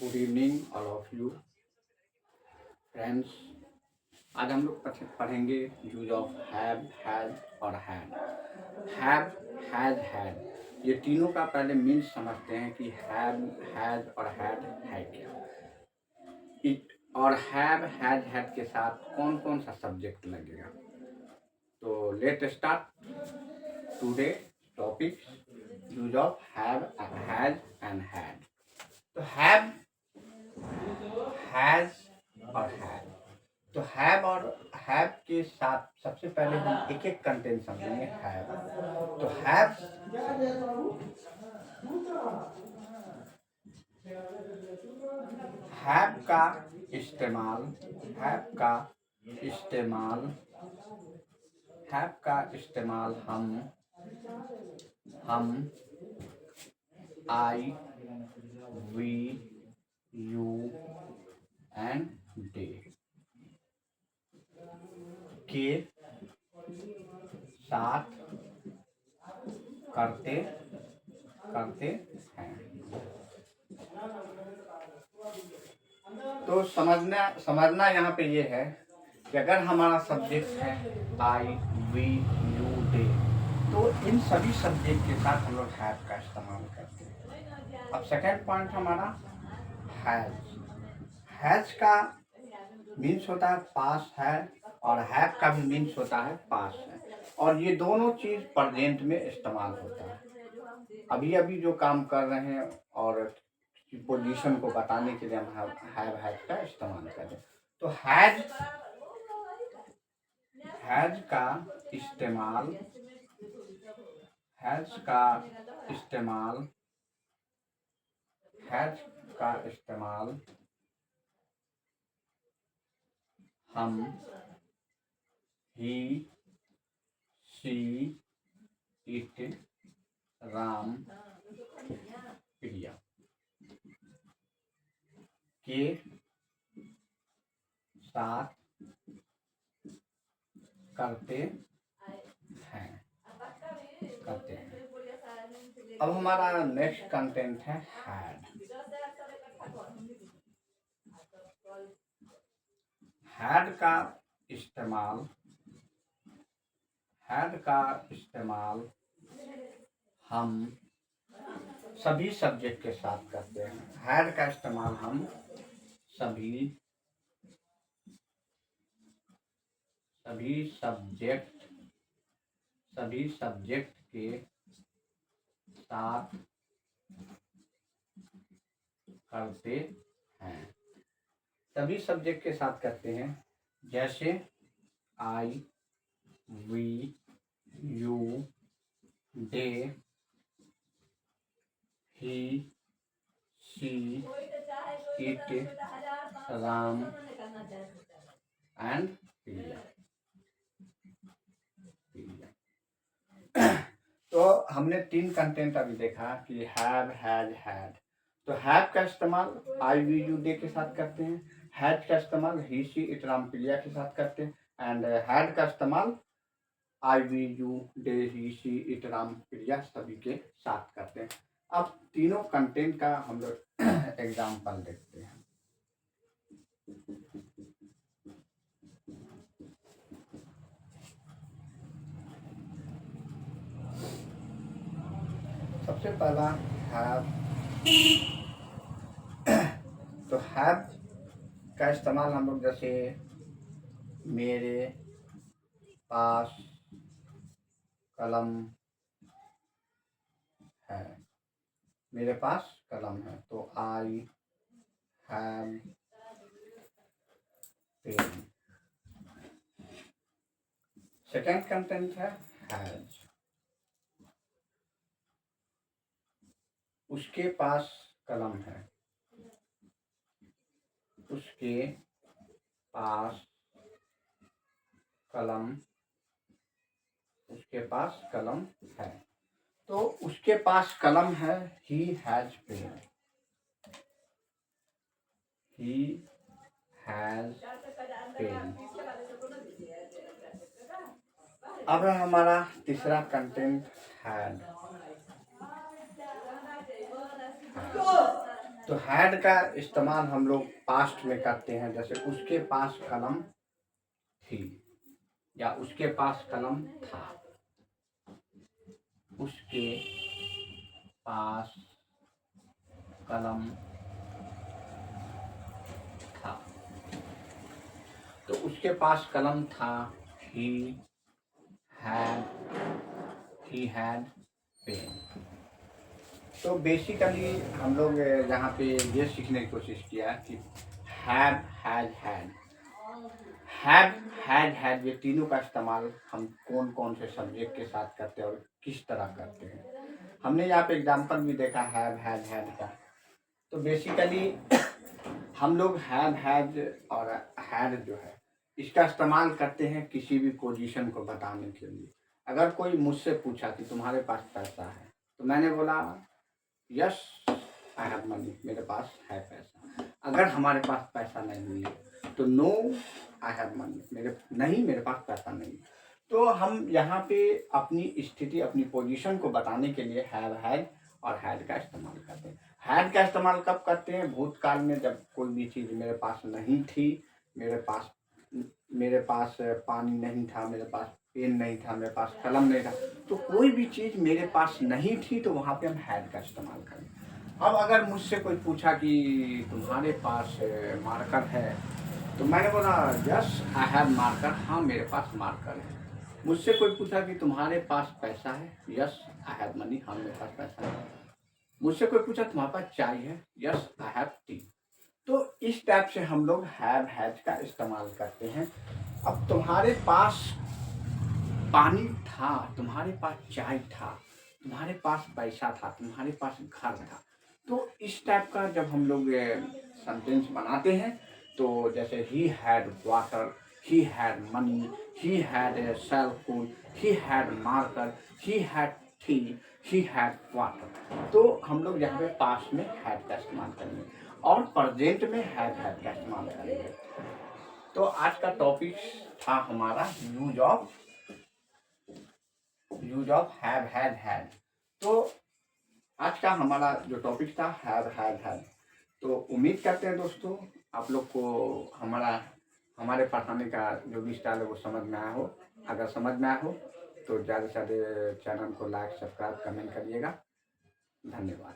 Good evening all of you friends. आज हम लोग पढ़ेंगे यूज ऑफ हैव, हैज और हैड। हैव, हैड, ये तीनों का पहले मीन्स समझते हैं कि हैव, हैज और हैड है क्या। इट और हैव, हैड के साथ कौन कौन सा सब्जेक्ट लगेगा। तो let start today topic use of have, has and had. तो हैव, हैज और हैड। तो हैव और हैव के साथ सबसे पहले हम एक एक कंटेंट समझेंगे। हैव, तो हैव का इस्तेमाल, हैव का इस्तेमाल हम आई, वी, यू एंड दे के साथ करते हैं। तो समझना यहाँ पे ये है कि अगर हमारा सब्जेक्ट है आई, वी, यू, दे, तो इन सभी सब्जेक्ट के साथ हम लोग हैव का इस्तेमाल करते हैं। अब सेकेंड पॉइंट हमारा हैज का मीन्स होता है पास है और हैव का भी मीन्स होता है पास है, और ये दोनों चीज प्रेजेंट में इस्तेमाल होता है। अभी अभी जो काम कर रहे हैं और पोजीशन को बताने के लिए हम हैव, हैज का इस्तेमाल करें। तो हैज का इस्तेमाल हम ही, शी, इट, राम, प्रिया के साथ करते हैं। अब हमारा नेक्स्ट कंटेंट है हैड। हैड का इस्तेमाल हम सभी सब्जेक्ट के साथ करते हैं। हैड का इस्तेमाल हम सभी सब्जेक्ट के साथ करते हैं। सभी सब्जेक्ट के साथ करते हैं, जैसे I, we, you, they, he, she, it, Ram and Priya. तो हमने तीन कंटेंट अभी देखा कि हैव, हैज, हैड। तो हैव का इस्तेमाल आई, वी, यू, दे के साथ करते हैं। हैज का इस्तेमाल he, she, it, Ram, Priya के साथ करते हैं। एंड हैड का इस्तेमाल I, we, you, they, he, she, it, Ram, Priya सभी के साथ करते हैं। अब तीनों कंटेंट का हम लोग एग्जाम्पल देखते हैं। सबसे पहला हैव। तो हैव का इस्तेमाल हम लोग जैसे मेरे पास कलम है, मेरे पास कलम है, तो I have pen. Second content है हैज। उसके पास कलम है, उसके पास कलम है, तो उसके पास कलम है, ही हैज पेन। अब है हमारा तीसरा कंटेंट हैड। तो हैड का इस्तेमाल हम लोग पास्ट में करते हैं, जैसे उसके पास कलम थी या उसके पास कलम था, उसके पास कलम था। तो उसके पास कलम था, ही हैड पेन। तो बेसिकली हम लोग यहाँ पे ये सीखने की कोशिश किया कि हैव, हैड, हैड ये तीनों का इस्तेमाल हम कौन कौन से सब्जेक्ट के साथ करते हैं और किस तरह करते हैं। हमने यहाँ पे एग्जांपल भी देखा हैव, हैड का। तो बेसिकली हम लोग हैव, हैड और हैड जो है इसका इस्तेमाल करते हैं किसी भी पोजीशन को बताने के लिए। अगर कोई मुझसे पूछा कि तुम्हारे पास पैसा है, तो मैंने बोला यस आई हैव मनी, मेरे पास है पैसा। अगर हमारे पास पैसा नहीं है तो नो आई हैव मनी, मेरे पास पैसा नहीं। तो हम यहाँ पे अपनी स्थिति, अपनी पोजीशन को बताने के लिए हैव, हैड और हैड का इस्तेमाल करते हैं। हैड का इस्तेमाल कब करते हैं? भूतकाल में, जब कोई भी चीज़ मेरे पास नहीं थी, मेरे पास पानी नहीं था, मेरे पास पेन नहीं था, मेरे पास कलम नहीं था, तो कोई भी चीज़ मेरे पास नहीं थी तो वहाँ पे हम हैड का इस्तेमाल करें। अब अगर मुझसे कोई पूछा कि तुम्हारे पास मार्कर है, तो मैंने बोला यस आई हैव मार्कर, हाँ मेरे पास मार्कर है। मुझसे कोई पूछा कि तुम्हारे पास पैसा है, यस आई हैव मनी, हाँ मेरे पास पैसा है। मुझसे कोई पूछा तुम्हारे पास चाय है, यस आई हैव टी। तो इस टाइप से हम लोग हैव, हैज का इस्तेमाल करते हैं। अब तुम्हारे पास पानी था, तुम्हारे पास चाय था, तुम्हारे पास पैसा था, तुम्हारे पास घर था, तो इस टाइप का जब हम लोग सेंटेंस बनाते हैं, तो जैसे he had water, he had money, he had cell phone, he had marker, he had tea, he had water, तो हम लोग यहाँ पे पास्ट में हैड का इस्तेमाल करेंगे और प्रेजेंट में हैड का इस्तेमाल करेंगे। तो आज का टॉपिक था हमारा यूज ऑफ हैव, हैड। तो आज का हमारा जो टॉपिक था हैव, हैड। तो उम्मीद करते हैं दोस्तों आप लोग को हमारे पढ़ाने का जो भी स्टाइल है वो समझ में आया हो। अगर समझ में आया हो तो ज़्यादा से ज़्यादा चैनल को लाइक, सब्सक्राइब, कमेंट करिएगा। धन्यवाद।